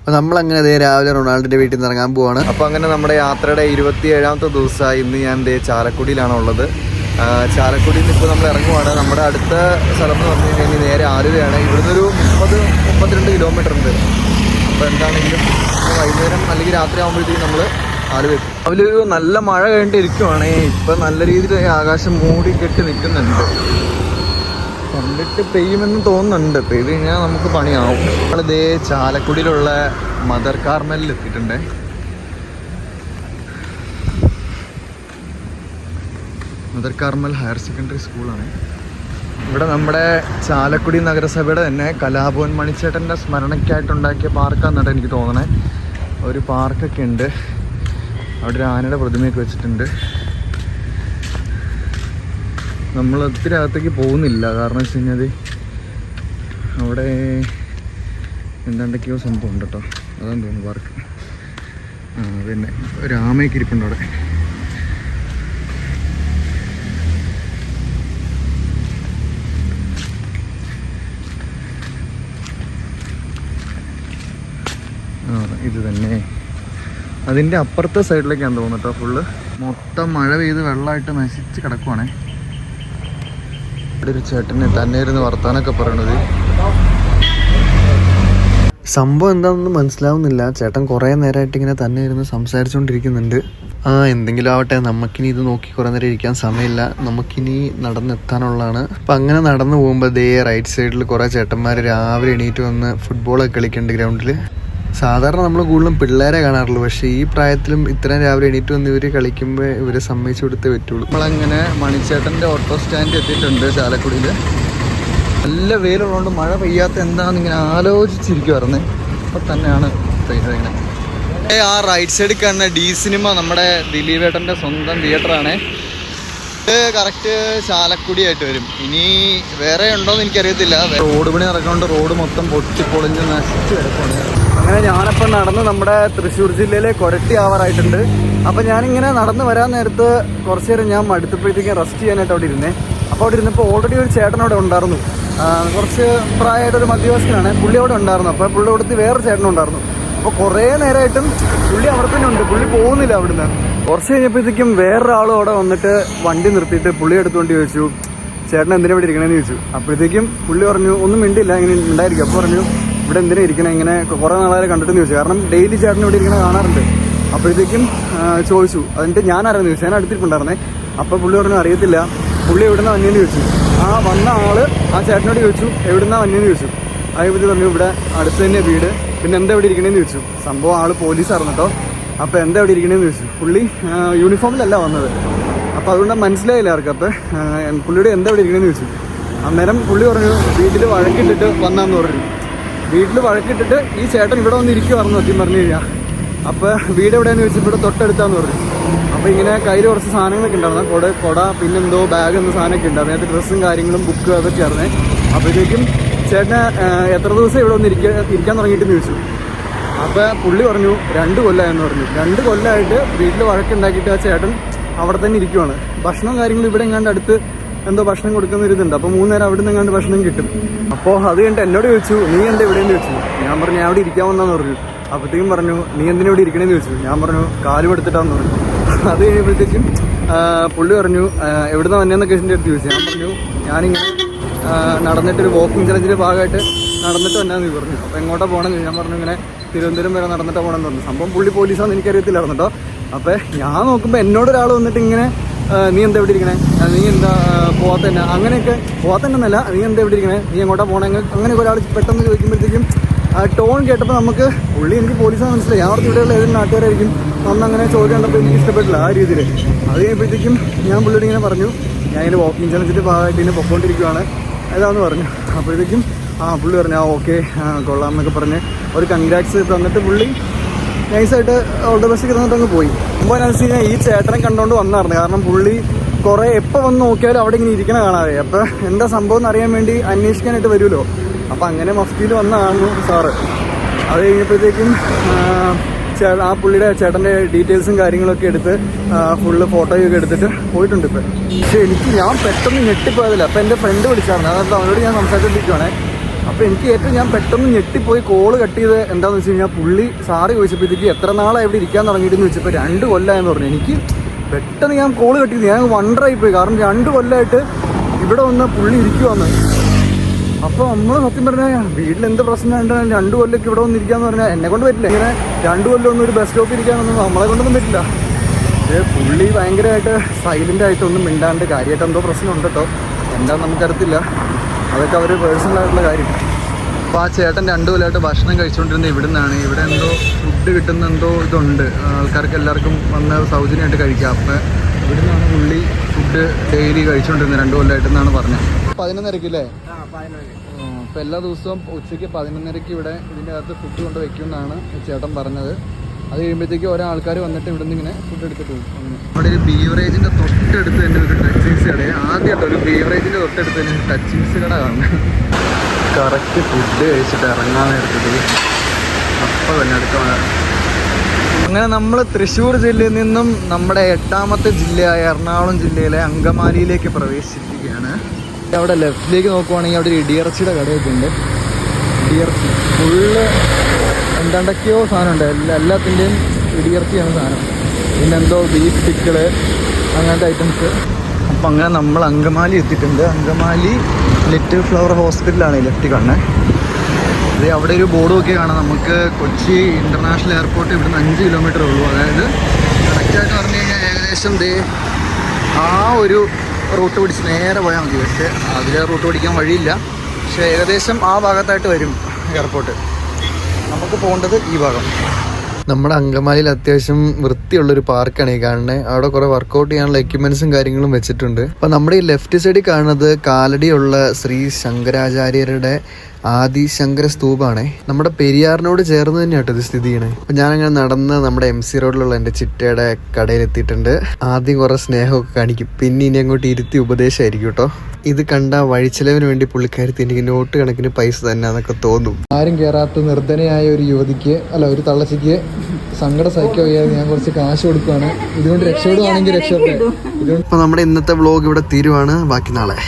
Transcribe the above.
അപ്പോൾ നമ്മളങ്ങനെ രാവിലെ റൊണാൾഡോൻ്റെ വീട്ടിൽ നിന്ന് ഇറങ്ങാൻ പോവാണ്. അപ്പോൾ അങ്ങനെ നമ്മുടെ യാത്രയുടെ 27ാമത്തെ ദിവസമായി. ഇന്ന് ഞാൻ ചാലക്കുടിയിലാണ് ഉള്ളത്. ചാലക്കുടിയിൽ നിന്ന് ഇപ്പോൾ നമ്മൾ ഇറങ്ങുവാണ്. നമ്മുടെ അടുത്ത സ്ഥലം എന്ന് പറഞ്ഞു കഴിഞ്ഞാൽ നേരെ ആലുവയാണ്. ഇവിടുന്ന് ഒരു 30-32 കിലോമീറ്റർ ഉണ്ട്. അപ്പോൾ എന്താണെങ്കിലും വൈകുന്നേരം അല്ലെങ്കിൽ രാത്രി ആകുമ്പോഴത്തേക്കും നമ്മൾ ആലുവ എത്തും. അതിലൊരു നല്ല മഴ കഴിഞ്ഞിരിക്കുവാണേ. ഇപ്പം നല്ല രീതിയിൽ ആകാശം മൂടി കെട്ടി നിൽക്കുന്നുണ്ട്. കണ്ടിട്ട് പെയ്യുമെന്ന് തോന്നുന്നുണ്ട്. പെയ്ത് കഴിഞ്ഞാൽ നമുക്ക് പണിയാവും. നമ്മളിതേ ചാലക്കുടിയിലുള്ള മദർ കാർമലിൽ എത്തിയിട്ടുണ്ട്. മദർ കാർമൽ ഹയർ സെക്കൻഡറി സ്കൂളാണ്. ഇവിടെ നമ്മുടെ ചാലക്കുടി നഗരസഭയുടെ തന്നെ കലാഭവൻ മണിച്ചേട്ടൻ്റെ സ്മരണയ്ക്കായിട്ടുണ്ടാക്കിയ പാർക്കാണെന്നാണ് എനിക്ക് തോന്നണേ. ഒരു പാർക്കൊക്കെ ഉണ്ട്. അവിടെ ഒരു ആനയുടെ പ്രതിമയൊക്കെ വെച്ചിട്ടുണ്ട്. നമ്മൾ ഒത്തിരി അകത്തേക്ക് പോകുന്നില്ല. കാരണം വെച്ച് കഴിഞ്ഞാൽ അവിടെ എന്താണ്ടൊക്കെയോ സംഭവം ഉണ്ട് കേട്ടോ. അതാണ് തോന്നുന്നു പാർക്ക്. പിന്നെ ഒരു ആമയൊക്കെ ഇരിപ്പുണ്ട് അവിടെ. ഇത് തന്നെ അതിൻ്റെ അപ്പുറത്തെ സൈഡിലേക്കാണ് തോന്നുന്നു കേട്ടോ. ഫുള്ള് മൊത്തം മഴ പെയ്ത് വെള്ളമായിട്ട് നശിച്ച് കിടക്കുവാണേ. ഇവിടെ ഒരു ചേട്ടന് തന്നെ ഇരുന്ന് വർത്താനൊക്കെ പറയണത്. സംഭവം എന്താണെന്ന് മനസ്സിലാവുന്നില്ല. ചേട്ടൻ കുറേ നേരമായിട്ട് ഇങ്ങനെ തന്നെ ഇരുന്ന് സംസാരിച്ചുകൊണ്ടിരിക്കുന്നുണ്ട്. എന്തെങ്കിലും ആവട്ടെ, നമുക്കിനി ഇത് നോക്കി കുറേ നേരം ഇരിക്കാൻ സമയമില്ല, നമുക്കിനി നടന്നെത്താനുള്ളതാണ്. അപ്പം അങ്ങനെ നടന്നു പോകുമ്പോൾ റൈറ്റ് സൈഡിൽ കുറേ ചേട്ടന്മാർ രാവിലെ എണീറ്റ് വന്ന് ഫുട്ബോളൊക്കെ കളിക്കുന്നുണ്ട് ഗ്രൗണ്ടിൽ. സാധാരണ നമ്മൾ കൂടുതലും പിള്ളേരെ കാണാറുള്ളൂ. പക്ഷേ ഈ പ്രായത്തിലും ഇത്രയും രാവിലെ എണീറ്റ് വന്ന് ഇവർ കളിക്കുമ്പോൾ ഇവരെ സമ്മതിച്ചു കൊടുത്തേ പറ്റുള്ളൂ. നമ്മളങ്ങനെ മണിച്ചേട്ടൻ്റെ ഓട്ടോ സ്റ്റാൻഡ് എത്തിയിട്ടുണ്ട് ചാലക്കുടിയിൽ. നല്ല വെയിലുള്ളതുകൊണ്ട് മഴ പെയ്യാത്ത എന്താണെന്ന് ഇങ്ങനെ ആലോചിച്ചിരിക്കുമായിരുന്നേ. അപ്പം തന്നെയാണ് പെയ്തത്. ആ റൈറ്റ് സൈഡിൽ കാണുന്ന ഡി സിനിമ നമ്മുടെ ദിലീപേട്ടൻ്റെ സ്വന്തം തിയേറ്ററാണ്. ഇത് കറക്റ്റ് ചാലക്കുടിയായിട്ട് വരും. ഇനി വേറെ ഉണ്ടോയെന്ന് എനിക്കറിയത്തില്ല. റോഡ് പണി നടക്കുന്നുണ്ട്. റോഡ് മൊത്തം പൊളിഞ്ഞ് നശിച്ച് കിടക്കുകയാണ്. അങ്ങനെ ഞാനപ്പം നടന്ന് നമ്മുടെ തൃശ്ശൂർ ജില്ലയിലെ കൊരട്ടി ആവാറായിട്ടുണ്ട്. അപ്പം ഞാനിങ്ങനെ നടന്ന് വരാൻ നേരത്ത് കുറച്ച് നേരം ഞാൻ മടുത്തപ്പോഴത്തേക്കും റെസ്റ്റ് ചെയ്യാനായിട്ട് അവിടെ ഇരുന്നേ. അപ്പോൾ അവിടെ ഇരുന്നപ്പോൾ ഓൾറെഡി ഒരു ചേട്ടൻ അവിടെ ഉണ്ടായിരുന്നു. കുറച്ച് പ്രായമായിട്ടൊരു മധ്യവയസ്കനാണ്. പുള്ളി അവിടെ ഉണ്ടായിരുന്നു. അപ്പോൾ പുള്ളി അവിടുത്തെ വേറെ ചേട്ടനും ഉണ്ടായിരുന്നു. അപ്പോൾ കുറേ നേരമായിട്ടും പുള്ളി അവിടെ തന്നെ ഉണ്ട്. പുള്ളി പോകുന്നില്ല അവിടുന്ന്. കുറച്ച് കഴിഞ്ഞപ്പോഴത്തേക്കും വേറൊരാളും അവിടെ വന്നിട്ട് വണ്ടി നിർത്തിയിട്ട് പുള്ളി എടുത്തുകൊണ്ട് ചോദിച്ചു, ചേട്ടൻ എന്തിനാ ഇവിടെ ഇരിക്കണമെന്ന് ചോദിച്ചു. അപ്പോഴത്തേക്കും പുള്ളി പറഞ്ഞു ഒന്നും മിണ്ടില്ല, ഇങ്ങനെ ഉണ്ടായിരിക്കും. അപ്പോൾ പറഞ്ഞു ഇവിടെ എന്തിനാ ഇരിക്കണേ, ഇങ്ങനെ കുറേ നാളെ കണ്ടിട്ടെന്ന് ചോദിച്ചു. കാരണം ഡെയിലി ചേട്ടൻ ഇവിടെ ഇരിക്കണ കാണാറുണ്ട്. അപ്പോഴത്തേക്കും ചോദിച്ചു. അതിൻ്റെ ഞാനറിയാമെന്ന് ചോദിച്ചു. ഞാൻ അടുത്തിട്ടുണ്ടായിരുന്നേ. അപ്പോൾ പുള്ളി പറഞ്ഞു അറിയത്തില്ല. പുള്ളി എവിടുന്നാ വന്നേന്ന് ചോദിച്ചു. ആ വന്ന ആള് ആ ചേട്ടനോട് ചോദിച്ചു എവിടുന്നാ വന്നേന്ന് ചോദിച്ചു. അതേപറ്റി പറഞ്ഞു ഇവിടെ അടുത്ത് തന്നെ വീട്, പിന്നെ എന്താ ഇവിടെ ഇരിക്കണേന്ന് ചോദിച്ചു. സംഭവം ആള് പോലീസായിരുന്നു കേട്ടോ. അപ്പോൾ എന്താ ഇവിടെ ഇരിക്കണേന്ന് ചോദിച്ചു. പുള്ളി യൂണിഫോമിലല്ല വന്നത്. അപ്പോൾ അതുകൊണ്ട് മനസ്സിലായില്ല ആർക്ക്. അപ്പോൾ പുള്ളിയുടെ എന്താ ഇവിടെ ഇരിക്കണേന്ന് ചോദിച്ചു. അന്നേരം പുള്ളി പറഞ്ഞു വീട്ടിൽ വഴക്കിട്ടിട്ട് വന്നാന്ന് പറഞ്ഞു. വീട്ടിൽ വഴക്കിട്ടിട്ട് ഈ ചേട്ടൻ ഇവിടെ വന്ന് ഇരിക്കുവായിരുന്നു സത്യം പറഞ്ഞു കഴിഞ്ഞാൽ. അപ്പോൾ വീട് എവിടെയാന്ന് ചോദിച്ചപ്പോൾ ഇവിടെ തൊട്ടടുത്താന്ന് പറഞ്ഞു. അപ്പോൾ ഇങ്ങനെ കയ്യിൽ കുറച്ച് സാധനങ്ങളൊക്കെ ഉണ്ടായിരുന്നു. കൊട പിന്നെന്തോ ബാഗ് എന്ന സാധനമൊക്കെ ഉണ്ട്. അതിനകത്ത് ഡ്രസ്സും കാര്യങ്ങളും ബുക്ക് അതൊക്കെ ആയിരുന്നേ. അപ്പോഴത്തേക്കും ചേട്ടന് എത്ര ദിവസം ഇവിടെ വന്ന് ഇരിക്കാൻ തുടങ്ങിയിട്ടെന്ന് ചോദിച്ചു. അപ്പോൾ പുള്ളി പറഞ്ഞു 2 കൊല്ലമായെന്ന് പറഞ്ഞു. 2 കൊല്ലമായിട്ട് വീട്ടിൽ വഴക്കുണ്ടാക്കിയിട്ട് ആ ചേട്ടൻ അവിടെ തന്നെ ഇരിക്കുവാണ്. ഭക്ഷണം കാര്യങ്ങളും ഇവിടെ എങ്ങാണ്ട് അടുത്ത് എന്തോ ഭക്ഷണം കൊടുക്കുന്ന ഒരു ഇതുണ്ട്. അപ്പോൾ 3 നേരം അവിടെ നിന്ന് എങ്ങാണ്ട് ഭക്ഷണം കിട്ടും. അപ്പോൾ അത് കഴിഞ്ഞിട്ട് എന്നോട് ചോദിച്ചു നീ എന്താ ഇവിടെയെന്ന് ചോദിച്ചു. ഞാൻ പറഞ്ഞു ഞാൻ അവിടെ ഇരിക്കാൻ വന്നാന്ന് പറഞ്ഞു. അപ്പോഴത്തേക്കും പറഞ്ഞു നീ എന്തിനാ ഇവിടെ ഇരിക്കണേന്ന് ചോദിച്ചു. ഞാൻ പറഞ്ഞു കാലും എടുത്തിട്ടാന്ന് പറഞ്ഞു. അത് കഴിയുമ്പോഴത്തേക്കും പുള്ളി പറഞ്ഞു എവിടുന്ന് വന്നേന്നൊക്കെ എൻ്റെ അടുത്ത് ചോദിച്ചു. ഞാൻ പറഞ്ഞു ഞാനിങ്ങനെ നടന്നിട്ടൊരു വാക്കിംഗ് ചലഞ്ചിൻ്റെ ഭാഗമായിട്ട് നടന്നിട്ട് വന്നാന്ന് പറഞ്ഞു. അപ്പോൾ എങ്ങോട്ടാണ് പോകണമെന്ന് ഞാൻ പറഞ്ഞു ഇങ്ങനെ തിരുവനന്തപുരം വരെ നടന്നിട്ടാണ് പോകണമെന്ന് പറഞ്ഞു. സംഭവം പുള്ളി പോലീസാണെന്ന് എനിക്കറിയത്തില്ലായിരുന്നു കേട്ടോ. അപ്പോൾ ഞാൻ നോക്കുമ്പോൾ എന്നോടൊരാൾ വന്നിട്ട് ഇങ്ങനെ നീ എന്താ ഇവിടെ ഇരിക്കണേ, നീ എന്താ പോകാത്തന്നെ, അങ്ങനെയൊക്കെ പോകാത്തന്നല്ല നീ എന്താ ഇവിടെ ഇരിക്കണേ, നീ എങ്ങോട്ടാണ് പോകണേ, അങ്ങനെയൊക്കെ ഒരാൾ പെട്ടെന്ന് ചോദിക്കുമ്പോഴത്തേക്കും ടോൺ കേട്ടപ്പോൾ നമുക്ക് പുള്ളി എനിക്ക് പോലീസാണ് മനസ്സിലായി. ഞാൻ അവിടെ ഇവിടെയുള്ള ഏതൊരു നാട്ടുകാരായിരിക്കും അങ്ങനെ ചോദ്യം കണ്ടപ്പോൾ എനിക്ക് ഇഷ്ടപ്പെട്ടില്ല ആ രീതിയിൽ. അത് കഴിയുമ്പോഴത്തേക്കും ഞാൻ പുള്ളിയോട് ഇങ്ങനെ പറഞ്ഞു ഞാൻ ഇങ്ങനെ വാക്കിംഗ് ചലഞ്ചിൻ്റെ ഭാഗമായിട്ട് ഇങ്ങനെ പൊക്കോണ്ടിരിക്കുകയാണ് ഏതാന്ന് പറഞ്ഞു. അപ്പോഴത്തേക്കും പുള്ളി പറഞ്ഞു ഓക്കെ കൊള്ളാം എന്നൊക്കെ പറഞ്ഞ് ഒരു കൺഗ്രാറ്റ്സ് തന്നിട്ട് പുള്ളി നൈസായിട്ട് ഓൾ ദ ബെസ്റ്റ് തന്നിട്ട് അങ്ങ് പോയി. മുമ്പ് അനുസരിച്ച് കഴിഞ്ഞാൽ ഈ ചേട്ടനെ കണ്ടുകൊണ്ട് വന്നായിരുന്നു. കാരണം പുള്ളി കുറേ എപ്പോൾ വന്ന് നോക്കിയാലും അവിടെ ഇങ്ങനെ ഇരിക്കണ കാണാതെ. അപ്പോൾ എന്താ സംഭവം എന്ന് അറിയാൻ വേണ്ടി അന്വേഷിക്കാനായിട്ട് വരുമല്ലോ. അപ്പോൾ അങ്ങനെ മഫ്തിയിൽ വന്നതാണ് സാറ്. അത് കഴിഞ്ഞപ്പോഴത്തേക്കും ആ പുള്ളിയുടെ ചേട്ടൻ്റെ ഡീറ്റെയിൽസും കാര്യങ്ങളൊക്കെ എടുത്ത് ഫുള്ള് ഫോട്ടോയൊക്കെ എടുത്തിട്ട് പോയിട്ടുണ്ട് ഇപ്പം. പക്ഷേ ഞാൻ പെട്ടെന്ന് ഞെട്ടിപ്പോയതില്ല. അപ്പോൾ എൻ്റെ ഫ്രണ്ട് വിളിച്ചായിരുന്നു. അതായത് അവനോട് ഞാൻ സംസാരിച്ചിരിക്കുവാണേ. അപ്പോൾ എനിക്ക് ഏറ്റവും ഞാൻ പെട്ടെന്ന് ഞെട്ടിപ്പോയി കോള് കട്ട് ചെയ്ത് എന്താണെന്ന് വെച്ച് കഴിഞ്ഞാൽ പുള്ളി സാറ് ചോദിച്ചപ്പോഴത്തേക്ക് എത്ര നാളാണ് ഇവിടെ ഇരിക്കാൻ തുടങ്ങിയിട്ടെന്ന് വെച്ചപ്പോൾ 2 കൊല്ലമായെന്ന് പറഞ്ഞു. എനിക്ക് പെട്ടെന്ന് ഞാൻ കോള് കട്ട് ചെയ്തു. ഞാൻ വണ്ടറായിപ്പോയി. കാരണം 2 കൊല്ലമായിട്ട് ഇവിടെ വന്ന് പുള്ളി ഇരിക്കുവാന്ന്. അപ്പോൾ നമ്മൾ സത്യം പറഞ്ഞാൽ വീട്ടിലെന്ത് പ്രശ്നമുണ്ട് 2 കൊല്ലമൊക്കെ ഇവിടെ വന്നിരിക്കാന്ന് പറഞ്ഞാൽ എന്നെ കൊണ്ട് പറ്റില്ല. ഇങ്ങനെ 2 കൊല്ലം ഒന്നും ഒരു ബസ് സ്റ്റോപ്പിൽ ഇരിക്കാനൊന്നും നമ്മളെ കൊണ്ടൊന്നും പറ്റില്ല. പുള്ളി ഭയങ്കരമായിട്ട് സൈലൻ്റായിട്ടൊന്നും മിണ്ടാണ്ട് കാര്യമായിട്ട് എന്തോ പ്രശ്നമുണ്ട് കേട്ടോ. എന്താണെന്ന് നമുക്കറിയത്തില്ല. അതൊക്കെ അവർ പേഴ്സണലായിട്ടുള്ള കാര്യം. അപ്പോൾ ആ ചേട്ടൻ 2 കൊല്ലമായിട്ട് ഭക്ഷണം കഴിച്ചുകൊണ്ടിരുന്നത് ഇവിടെ നിന്നാണ്. ഇവിടെ എന്തോ ഫുഡ് കിട്ടുന്ന എന്തോ ഇതുണ്ട്, ആൾക്കാർക്ക് എല്ലാവർക്കും വന്ന് സൗജന്യമായിട്ട് കഴിക്കാം. അപ്പോൾ ഇവിടെ നിന്നാണ് പുള്ളി ഫുഡ് ഡെയിലി കഴിച്ചുകൊണ്ടിരുന്നത് 2 കൊല്ലമായിട്ടെന്നാണ് പറഞ്ഞത്. 11:30 അല്ലേ? അപ്പോൾ എല്ലാ ദിവസവും ഉച്ചയ്ക്ക് 11:30 ഇവിടെ ഇതിൻ്റെ അകത്ത് ഫുഡ് കൊണ്ട് വയ്ക്കുമെന്നാണ് ചേട്ടൻ പറഞ്ഞത്. അത് കഴിയുമ്പോഴത്തേക്ക് ഓരോ ആൾക്കാർ വന്നിട്ട് ഇവിടെ നിന്ന് ഇങ്ങനെ ഫുഡ് എടുത്തിട്ട് പോകും. അങ്ങനെ അവിടെ ഒരു ബീവറേജിൻ്റെ തൊട്ടടുത്ത് തന്നെ ഒരു ടച്ചിങ്സ് കട. ആദ്യമായിട്ട് ഒരു ബീവറേജിൻ്റെ തൊട്ടടുത്ത് തന്നെ ടച്ചിങ്സ് കട കാണുന്നത്. കറക്റ്റ് ഫുഡ് കഴിച്ചിട്ട് ഇറങ്ങാൻ നേരത്തേക്ക് അപ്പോൾ തന്നെ അടുത്ത മഴ. അങ്ങനെ നമ്മൾ തൃശ്ശൂർ ജില്ലയിൽ നിന്നും നമ്മുടെ 8ാമത്തെ ജില്ലയായ എറണാകുളം ജില്ലയിലെ അങ്കമാലിയിലേക്ക് പ്രവേശിച്ചിരിക്കുകയാണ്. അവിടെ ലെഫ്റ്റിലേക്ക് നോക്കുവാണെങ്കിൽ അവിടെ ഒരു ഇടിയിറച്ചിയുടെ കടയൊക്കെ ഉണ്ട്. ഇടിയിറച്ചി ഫുള്ള് എന്തൊക്കെയോ സാധനമുണ്ട്. എല്ലാത്തിൻ്റെയും ഇടിയിറച്ചിയാണ് സാധനം. പിന്നെ എന്തോ ബീഫ് പിക്കിള് അങ്ങനത്തെ ഐറ്റംസ്. അപ്പം അങ്ങനെ നമ്മൾ അങ്കമാലി എത്തിയിട്ടുണ്ട്. അങ്കമാലി ലിറ്റിൽ ഫ്ലവർ ഹോസ്പിറ്റലാണ് ലെഫ്റ്റ് കാണുന്നത്. ഇത് അവിടെ ഒരു ബോർഡ് നോക്കി കാണാം. നമുക്ക് കൊച്ചി ഇൻ്റർനാഷണൽ എയർപോർട്ട് ഇവിടുന്ന് 5 കിലോമീറ്റർ ഉള്ളൂ. അതായത് കറക്റ്റായിട്ട് പറഞ്ഞു കഴിഞ്ഞാൽ ഏകദേശം ആ ഒരു റൂട്ട് പിടിച്ച് നേരെ പോയാൽ മതി. പക്ഷേ അതിലെ റൂട്ട് പിടിക്കാൻ വഴിയില്ല. പക്ഷേ ഏകദേശം ആ ഭാഗത്തായിട്ട് വരും എയർപോർട്ട്. നമുക്ക് പോകേണ്ടത് ഈ ഭാഗം. നമ്മുടെ അങ്കമാലിയിൽ അത്യാവശ്യം വൃത്തിയുള്ളൊരു പാർക്കാണ് ഈ കാണുന്നത്. അവിടെ കുറേ വർക്കൗട്ട് ചെയ്യാനുള്ള എക്യുപ്മെൻറ്റ്സും കാര്യങ്ങളും വെച്ചിട്ടുണ്ട്. അപ്പം നമ്മുടെ ഈ ലെഫ്റ്റ് സൈഡിൽ കാണുന്നത് കാലടിയുള്ള ശ്രീ ശങ്കരാചാര്യരുടെ ആദിശങ്കര സ്തൂപാണ്. നമ്മുടെ പെരിയാറിനോട് ചേർന്ന് തന്നെയാട്ടോ ഇത് സ്ഥിതി ചെയ്യണേ. അപ്പം ഞാനങ്ങനെ നടന്ന് നമ്മുടെ MC റോഡിലുള്ള എൻ്റെ ചിറ്റയുടെ കടയിലെത്തിയിട്ടുണ്ട്. ആദ്യം കുറേ സ്നേഹമൊക്കെ കാണിക്കും, പിന്നെ ഇനി അങ്ങോട്ട് ഇരുത്തി ഉപദേശമായിരിക്കും കേട്ടോ. ഇത് കണ്ട വഴിച്ചെലവിന് വേണ്ടി പുള്ളിക്കാരത്തി എനിക്ക് നോട്ട് കണക്കിന് പൈസ തന്നെ എന്നൊക്കെ തോന്നും. ആരും കയറാത്ത നിർധനയായ ഒരു യുവതിക്ക് ഒരു തള്ളച്ചിക്ക് സങ്കടം സഹിക്കാൻ വയ്യാതെ ഞാൻ കുറച്ച് കാശ് കൊടുക്കുകയാണ്. ഇതുകൊണ്ട് രക്ഷപ്പെടുവാണെങ്കിൽ രക്ഷപ്പെട്ടു. ഇപ്പം നമ്മുടെ ഇന്നത്തെ വ്ലോഗ് ഇവിടെ തീരുവാണ്. ബാക്കി നാളെ.